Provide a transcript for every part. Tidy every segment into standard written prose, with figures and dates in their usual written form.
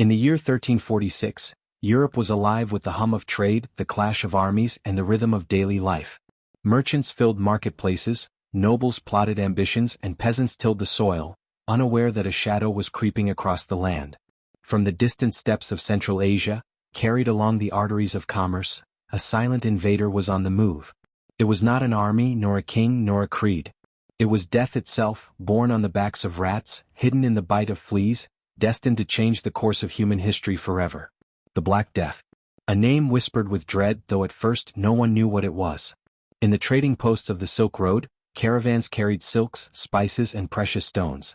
In the year 1346, Europe was alive with the hum of trade, the clash of armies, and the rhythm of daily life. Merchants filled marketplaces, nobles plotted ambitions, and peasants tilled the soil, unaware that a shadow was creeping across the land. From the distant steppes of Central Asia, carried along the arteries of commerce, a silent invader was on the move. It was not an army, nor a king, nor a creed. It was death itself, born on the backs of rats, hidden in the bite of fleas, destined to change the course of human history forever. The Black Death. A name whispered with dread, though at first no one knew what it was. In the trading posts of the Silk Road, caravans carried silks, spices, and precious stones.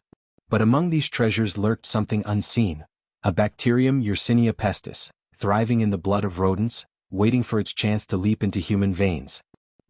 But among these treasures lurked something unseen, a bacterium Yersinia pestis, thriving in the blood of rodents, waiting for its chance to leap into human veins.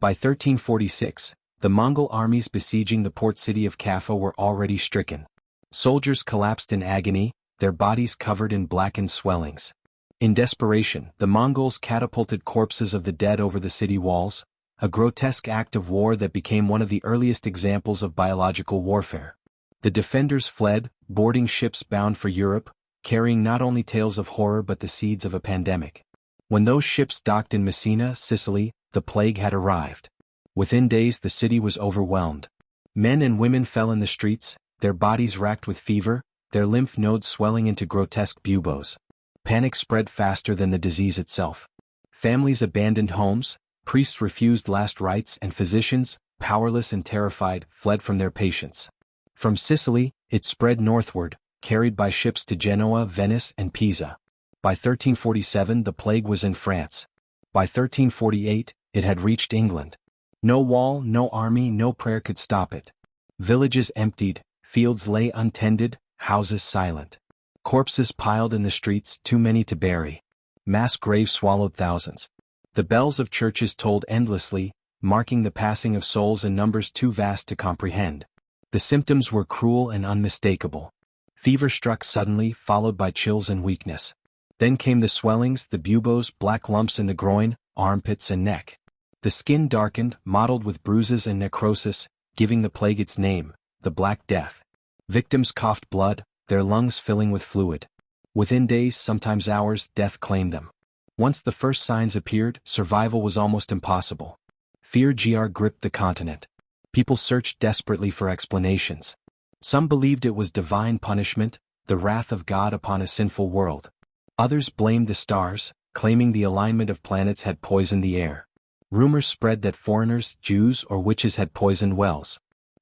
By 1346, the Mongol armies besieging the port city of Kaffa were already stricken. Soldiers collapsed in agony, their bodies covered in blackened swellings. In desperation, the Mongols catapulted corpses of the dead over the city walls, a grotesque act of war that became one of the earliest examples of biological warfare. The defenders fled, boarding ships bound for Europe, carrying not only tales of horror but the seeds of a pandemic. When those ships docked in Messina, Sicily, the plague had arrived. Within days the city was overwhelmed. Men and women fell in the streets, their bodies racked with fever, their lymph nodes swelling into grotesque buboes. Panic spread faster than the disease itself. Families abandoned homes, priests refused last rites, and physicians, powerless and terrified, fled from their patients. From Sicily, it spread northward, carried by ships to Genoa, Venice, and Pisa. By 1347 the plague was in France. By 1348, it had reached England. No wall, no army, no prayer could stop it. Villages emptied, fields lay untended, houses silent. Corpses piled in the streets, too many to bury. Mass graves swallowed thousands. The bells of churches tolled endlessly, marking the passing of souls in numbers too vast to comprehend. The symptoms were cruel and unmistakable. Fever struck suddenly, followed by chills and weakness. Then came the swellings, the buboes, black lumps in the groin, armpits and neck. The skin darkened, mottled with bruises and necrosis, giving the plague its name, the Black Death. Victims coughed blood, their lungs filling with fluid. Within days, sometimes hours, death claimed them. Once the first signs appeared, survival was almost impossible. Fear gripped the continent. People searched desperately for explanations. Some believed it was divine punishment, the wrath of God upon a sinful world. Others blamed the stars, claiming the alignment of planets had poisoned the air. Rumors spread that foreigners, Jews, or witches had poisoned wells.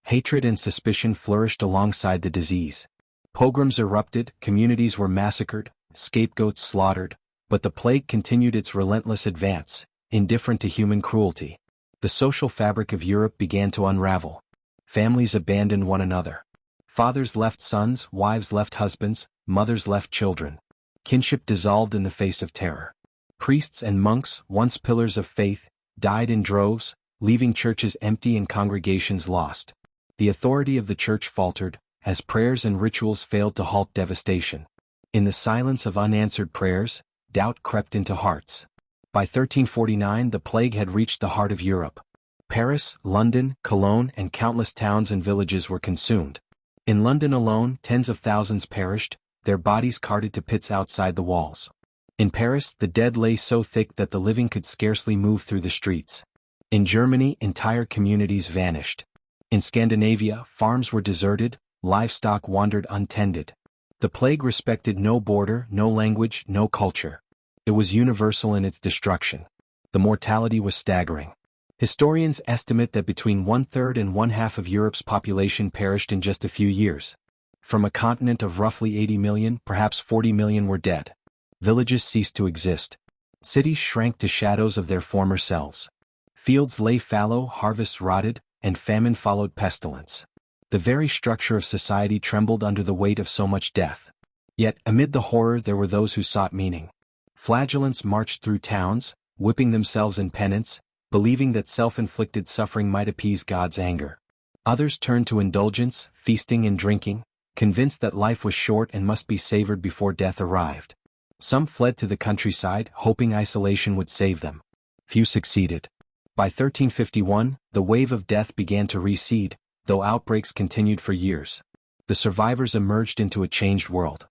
Hatred and suspicion flourished alongside the disease. Pogroms erupted, communities were massacred, scapegoats slaughtered, but the plague continued its relentless advance, indifferent to human cruelty. The social fabric of Europe began to unravel. Families abandoned one another. Fathers left sons, wives left husbands, mothers left children. Kinship dissolved in the face of terror. Priests and monks, once pillars of faith, died in droves, leaving churches empty and congregations lost. The authority of the church faltered, as prayers and rituals failed to halt devastation. In the silence of unanswered prayers, doubt crept into hearts. By 1349 the plague had reached the heart of Europe. Paris, London, Cologne, and countless towns and villages were consumed. In London alone, tens of thousands perished, their bodies carted to pits outside the walls. In Paris, the dead lay so thick that the living could scarcely move through the streets. In Germany, entire communities vanished. In Scandinavia, farms were deserted, livestock wandered untended. The plague respected no border, no language, no culture. It was universal in its destruction. The mortality was staggering. Historians estimate that between 1/3 and 1/2 of Europe's population perished in just a few years. From a continent of roughly 80 million, perhaps 40 million were dead. Villages ceased to exist. Cities shrank to shadows of their former selves. Fields lay fallow, harvests rotted, and famine followed pestilence. The very structure of society trembled under the weight of so much death. Yet, amid the horror there were those who sought meaning. Flagellants marched through towns, whipping themselves in penance, believing that self-inflicted suffering might appease God's anger. Others turned to indulgence, feasting and drinking, convinced that life was short and must be savored before death arrived. Some fled to the countryside, hoping isolation would save them. Few succeeded. By 1351, the wave of death began to recede, though outbreaks continued for years. The survivors emerged into a changed world.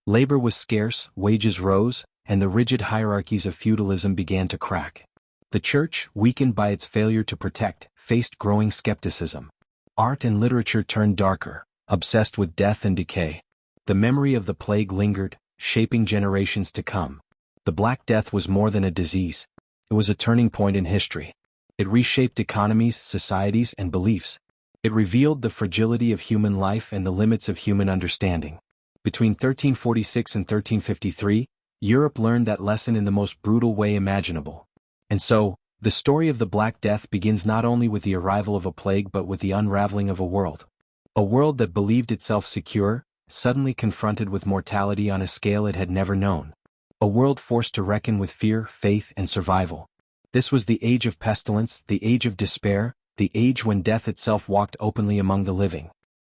Labor was scarce, wages rose, and the rigid hierarchies of feudalism began to crack. The church, weakened by its failure to protect, faced growing skepticism. Art and literature turned darker, obsessed with death and decay. The memory of the plague lingered, shaping generations to come. The Black Death was more than a disease. It was a turning point in history. It reshaped economies, societies, and beliefs. It revealed the fragility of human life and the limits of human understanding. Between 1346 and 1353, Europe learned that lesson in the most brutal way imaginable. And so, the story of the Black Death begins not only with the arrival of a plague but with the unraveling of a world. A world that believed itself secure, suddenly confronted with mortality on a scale it had never known. A world forced to reckon with fear, faith, and survival. This was the age of pestilence, the age of despair, the age when death itself walked openly among the living.